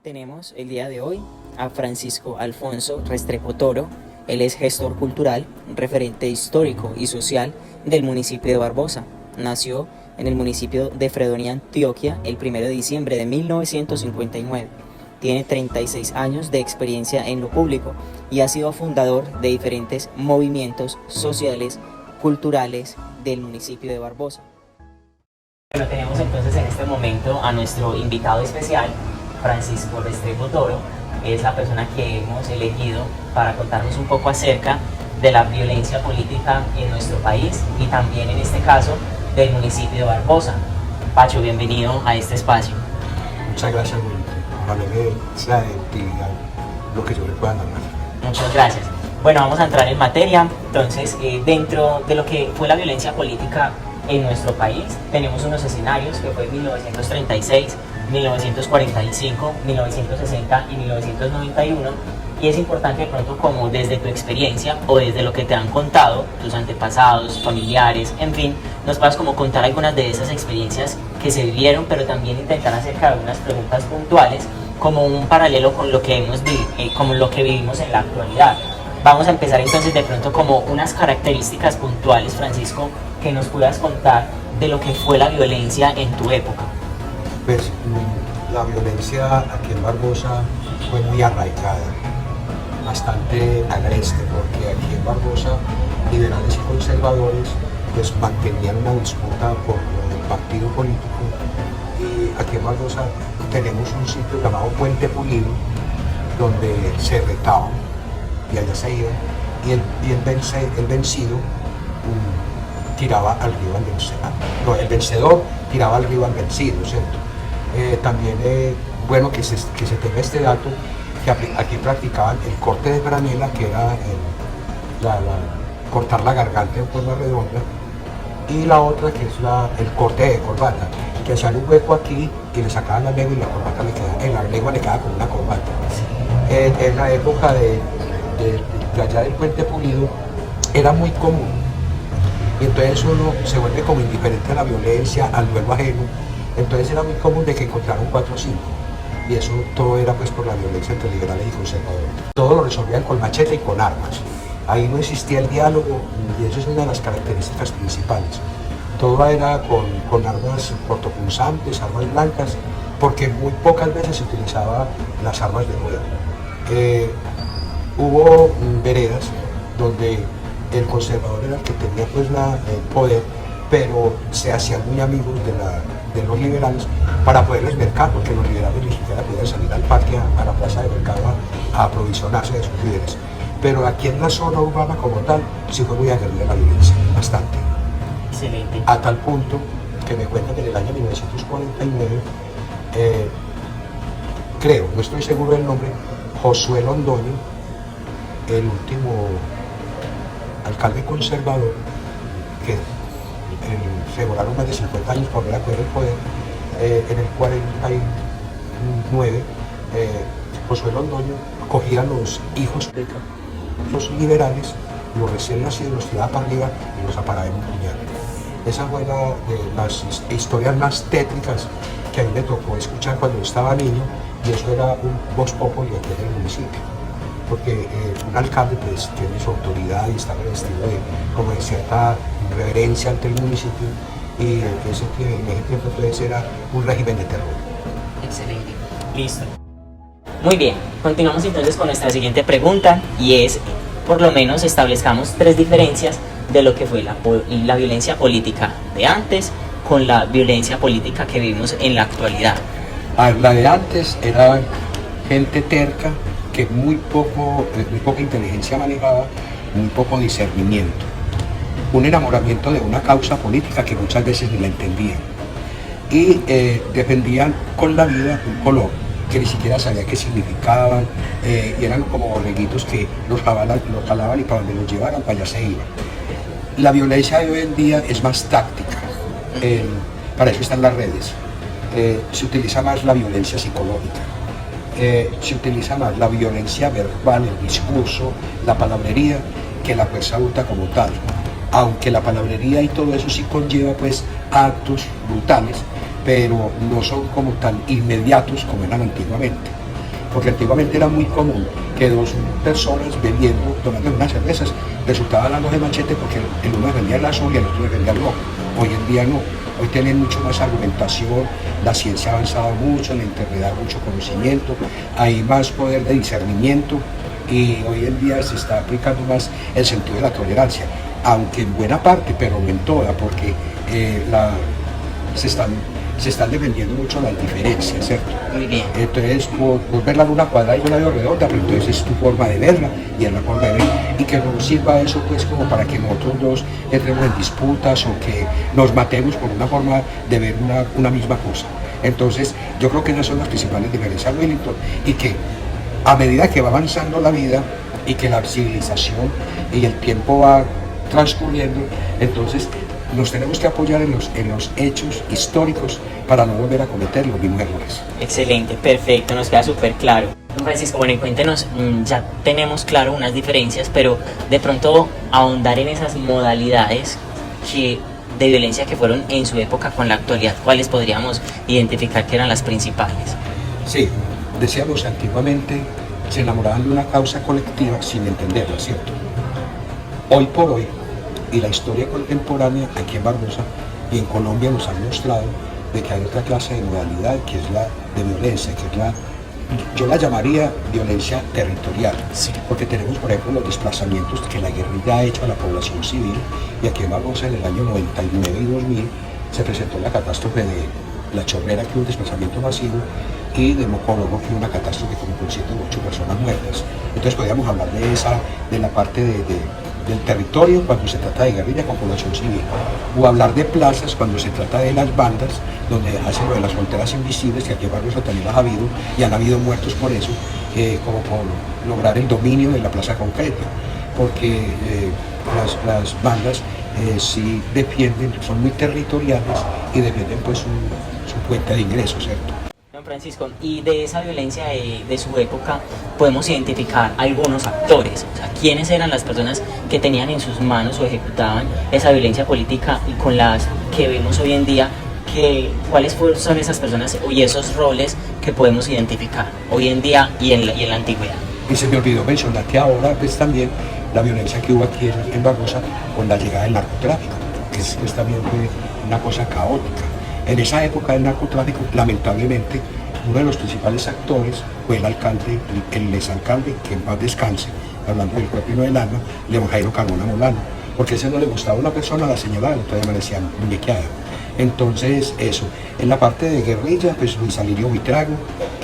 Tenemos el día de hoy a Francisco Alfonso Restrepo Toro. Él es gestor cultural, referente histórico y social del municipio de Barbosa. Nació en el municipio de Fredonia, Antioquia, el 1 de diciembre de 1959. Tiene 36 años de experiencia en lo público y ha sido fundador de diferentes movimientos sociales, culturales del municipio de Barbosa. Bueno, tenemos entonces en este momento a nuestro invitado especial, Francisco Restrepo Toro. Es la persona que hemos elegido para contarnos un poco acerca de la violencia política en nuestro país y también en este caso del municipio de Barbosa. Pacho, bienvenido a este espacio. Muchas gracias, ojalá me sea de utilidad lo que yo le pueda narrar. Muchas gracias. Bueno, vamos a entrar en materia. Entonces, dentro de lo que fue la violencia política en nuestro país, tenemos unos escenarios que fue 1936, 1945, 1960 y 1991, y es importante de pronto, como desde tu experiencia o desde lo que te han contado tus antepasados, familiares, en fin, nos puedas como contar algunas de esas experiencias que se vivieron, pero también intentar acercar algunas preguntas puntuales como un paralelo con lo que como lo que vivimos en la actualidad. Vamos a empezar entonces de pronto como unas características puntuales, Francisco, que nos puedas contar de lo que fue la violencia en tu época. Pues la violencia aquí en Barbosa fue muy arraigada, bastante agreste, porque aquí en Barbosa liberales y conservadores pues mantenían una disputa por el partido político, y aquí en Barbosa tenemos un sitio llamado Puente Pulido donde se retaban y allá se iban, y el vencido tiraba al río al vencedor. No, el vencedor tiraba al río al vencido, ¿cierto? También bueno que se tenga este dato, que aquí practicaban el corte de franela, que era cortar la garganta en forma redonda, y la otra que es el corte de corbata, que hacían un hueco aquí y le sacaban la lengua y la corbata en la lengua le quedaba como una corbata. En la época de allá del Puente Pulido era muy común, y entonces uno se vuelve como indiferente a la violencia, al duelo ajeno. Entonces era muy común de que encontraran 4 o 5, y eso todo era pues por la violencia entre liberales y conservadores. Todo lo resolvían con machete y con armas. Ahí no existía el diálogo, y eso es una de las características principales. Todo era con armas cortopunzantes, armas blancas, porque muy pocas veces se utilizaban las armas de fuego. Hubo veredas donde el conservador era el que tenía pues el poder, pero se hacían muy amigos de los liberales para poderles mercar, porque los liberales ni siquiera podían salir al parque, a la plaza de mercado, a aprovisionarse de sus líderes. Pero aquí en la zona urbana como tal, sí fue muy aguerrida la violencia, bastante. Excelente. A tal punto que me cuentan que en el año 1949, creo, no estoy seguro del nombre, Josué Londoño, el último alcalde conservador, que se demoraron más de 50 años por volver a coger el poder, en el 49, Josué Londoño cogía a los hijos de los liberales, los recién nacidos, los tiraba para arriba y los aparaba en un puñal. Esa fue una de las historias más tétricas que a mí me tocó escuchar cuando estaba niño, y eso era un vox populi aquí en el municipio, porque un alcalde pues tiene su autoridad y está revestido como de cierta reverencia ante el municipio, y en ese tiempo entonces era un régimen de terror. Excelente. Listo. Muy bien, continuamos entonces con nuestra siguiente pregunta, y es, por lo menos establezcamos 3 diferencias de lo que fue la violencia política de antes con la violencia política que vivimos en la actualidad. La de antes era gente terca, que muy poca inteligencia manejaba, muy poco discernimiento. Un enamoramiento de una causa política que muchas veces ni la entendían. Y defendían con la vida un color que ni siquiera sabía qué significaban, y eran como borreguitos que los jalaban y para donde los llevaran, para allá se iban. La violencia de hoy en día es más táctica, para eso están las redes. Se utiliza más la violencia psicológica. Se utiliza más la violencia verbal, el discurso, la palabrería, que la fuerza bruta como tal. Aunque la palabrería y todo eso sí conlleva pues actos brutales, pero no son como tan inmediatos como eran antiguamente. porque antiguamente era muy común que dos personas bebiendo, tomando unas cervezas, resultaban dando de machete porque el uno defendía el azul y el otro defendía el rojo. Hoy en día no, hoy tienen mucho más argumentación, la ciencia ha avanzado mucho, la internet da mucho conocimiento, hay más poder de discernimiento y hoy en día se está aplicando más el sentido de la tolerancia, aunque en buena parte, pero no en toda, porque se están defendiendo mucho las diferencias, ¿cierto? Muy bien. Entonces, vos ver la luna cuadrada y yo la veo redonda, pero entonces es tu forma de verla y es la forma de verla. Y que no sirva eso, pues, como para que nosotros dos entremos en disputas o que nos matemos por una forma de ver una misma cosa. Entonces, yo creo que esas son las principales diferencias, Wellington, y que a medida que va avanzando la vida y que la civilización y el tiempo va transcurriendo, entonces nos tenemos que apoyar en los hechos históricos para no volver a cometer los mismos errores. Excelente, perfecto, nos queda súper claro. Don Francisco, bueno, y cuéntenos, ya tenemos claro unas diferencias, pero de pronto ahondar en esas modalidades de violencia que fueron en su época con la actualidad, ¿cuáles podríamos identificar que eran las principales? Sí, decíamos antiguamente se enamoraban de una causa colectiva sin entenderla, ¿cierto? Hoy por hoy, y la historia contemporánea aquí en Barbosa y en Colombia nos ha mostrado de que hay otra clase de modalidad que es la de violencia, que es yo la llamaría violencia territorial, Sí. porque tenemos por ejemplo los desplazamientos que la guerrilla ha hecho a la población civil, y aquí en Barbosa en el año 99 y 2000 se presentó la catástrofe de La Chorrera, que fue un desplazamiento masivo, y de Mocólogo, que fue una catástrofe con 108 personas muertas. Entonces podríamos hablar de la parte del territorio cuando se trata de guerrilla con población civil, o hablar de plazas cuando se trata de las bandas, donde hacen lo de las fronteras invisibles, que aquí en Barbosa también las ha habido, y han habido muertos por eso, como por lograr el dominio de la plaza concreta, porque las bandas sí defienden, son muy territoriales y defienden pues su fuente de ingresos, ¿cierto? Don Francisco, y de esa violencia de su época podemos identificar algunos actores, o sea, quiénes eran las personas que tenían en sus manos o ejecutaban esa violencia política, y con las que vemos hoy en día, cuáles son esas personas y esos roles que podemos identificar hoy en día y en la antigüedad. Y se me olvidó mencionar que ahora pues también la violencia que hubo aquí en Barbosa con la llegada del narcotráfico, que pues también fue una cosa caótica. En esa época del narcotráfico, lamentablemente, uno de los principales actores fue el alcalde, el exalcalde, que en paz descanse, hablando del cuerpo y no del alma, León Jairo Carmona Molano, porque a ese no le gustaba una persona, la señalaba, entonces amanecía muñequeada. Entonces, eso. En la parte de guerrilla, pues Luis Alirio Buitrago,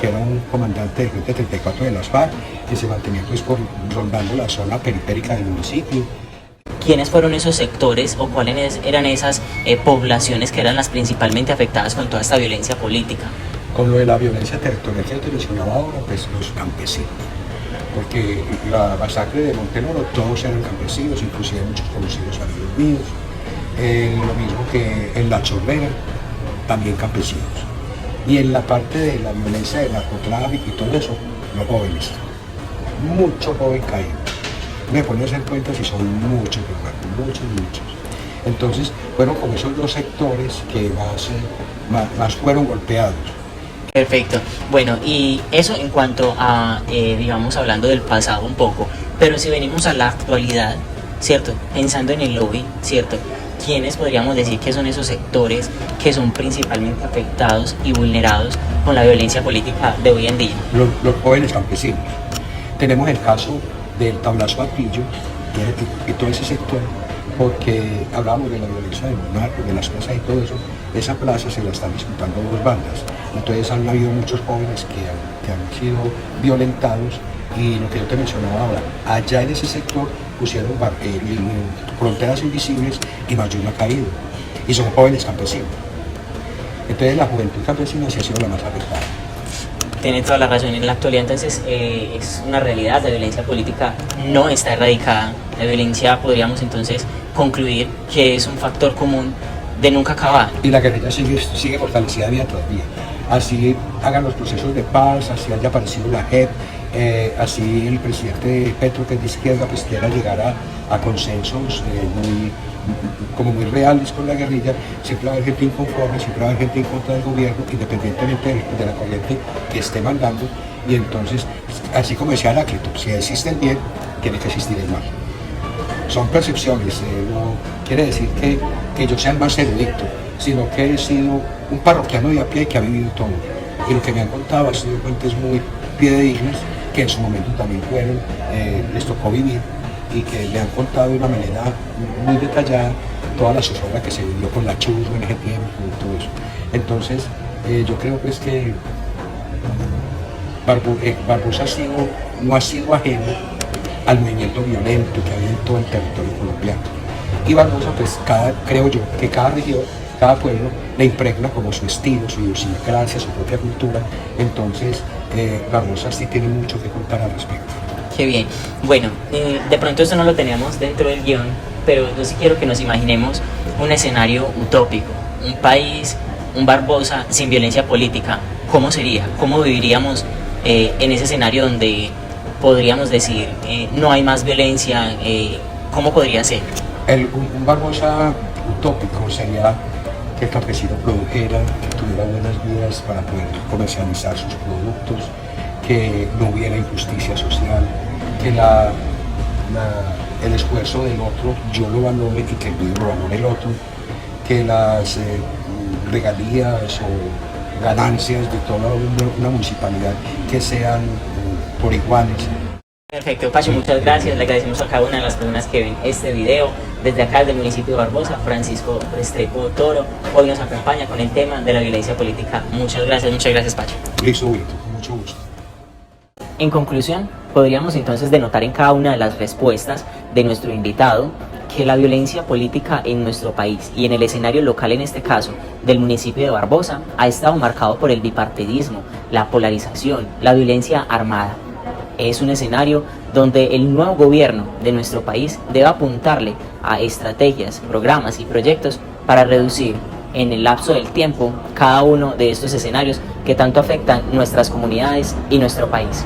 que era un comandante del Frente 34 de las FARC, que se mantenía pues rondando la zona periférica del municipio. ¿Quiénes fueron esos sectores o cuáles eran esas poblaciones que eran las principalmente afectadas con toda esta violencia política? Con lo de la violencia territorial que te mencionaba ahora, pues los campesinos. Porque la masacre de Montenegro, todos eran campesinos, inclusive muchos conocidos amigos míos. Lo mismo que en La Chorrera, también campesinos. Y en la parte de la violencia del narcotráfico y todo eso, los jóvenes. Mucho joven caído. Me ponen a hacer cuenta si son muchos, muchos. Entonces, fueron como esos dos sectores que más fueron golpeados. Perfecto. Bueno, y eso en cuanto a, digamos, hablando del pasado un poco, pero si venimos a la actualidad, ¿cierto? Pensando en el lobby, ¿cierto? ¿Quiénes podríamos decir que son esos sectores que son principalmente afectados y vulnerados con la violencia política de hoy en día? Los jóvenes campesinos. Tenemos el caso del tablazo a pillo y todo ese sector, porque hablamos de la violencia de los narcos, de las plazas y todo eso. Esa plaza se la están disputando dos bandas, entonces han habido muchos jóvenes que han sido violentados, y lo que yo te mencionaba ahora, allá en ese sector pusieron fronteras invisibles y más de uno ha caído, y son jóvenes campesinos. Entonces la juventud campesina sí ha sido la más afectada. Tiene toda la razón. En la actualidad entonces es una realidad, la violencia política no está erradicada. La violencia podríamos entonces concluir que es un factor común de nunca acabar. Y la guerrilla sigue fortalecida día tras día. Así hagan los procesos de paz, así haya aparecido la JEP, así el presidente Petro, que es de izquierda, pues quiera llegar a consensos muy reales con la guerrilla. Siempre va a haber gente inconforme, siempre va a haber gente en contra del gobierno, independientemente de la corriente que esté mandando, Y entonces, así como decía Heráclito, si existe el bien, tiene que existir el mal. Son percepciones, no quiere decir que yo sea el más erudito, sino que he sido un parroquiano de a pie que ha vivido todo. Y lo que me han contado ha sido fuentes muy fidedignas, que en su momento también fueron, les tocó vivir, y que le han contado de una manera muy detallada toda la zozobra que se vivió con la chusma en ese tiempo y todo eso. Entonces, yo creo pues que Barbosa no ha sido ajeno al movimiento violento que había en todo el territorio colombiano. Y Barbosa, pues creo yo que cada región, cada pueblo le impregna como su estilo, su idiosincrasia, su propia cultura. Entonces, Barbosa sí tiene mucho que contar al respecto. Qué bien. Bueno, de pronto eso no lo teníamos dentro del guión, pero yo sí quiero que nos imaginemos un escenario utópico, un país, un Barbosa sin violencia política. ¿Cómo sería? ¿Cómo viviríamos en ese escenario donde podríamos decir no hay más violencia? ¿Cómo podría ser? Un Barbosa utópico sería que el campesino produjera, que tuviera buenas vías para poder comercializar sus productos, que no hubiera injusticia social, que el esfuerzo del otro yo lo valore y que el mío lo valore el otro, que las regalías o ganancias de toda una municipalidad que sean por iguales. Perfecto, Pacho, muchas gracias. Le agradecemos a cada una de las personas que ven este video. Desde acá, del municipio de Barbosa, Francisco Restrepo Toro, hoy nos acompaña con el tema de la violencia política. Muchas gracias, Pacho. Listo, Víctor, con mucho gusto. En conclusión, podríamos entonces denotar en cada una de las respuestas de nuestro invitado que la violencia política en nuestro país y en el escenario local, en este caso del municipio de Barbosa, ha estado marcado por el bipartidismo, la polarización, la violencia armada. Es un escenario donde el nuevo gobierno de nuestro país debe apuntarle a estrategias, programas y proyectos para reducir en el lapso del tiempo cada uno de estos escenarios que tanto afectan nuestras comunidades y nuestro país.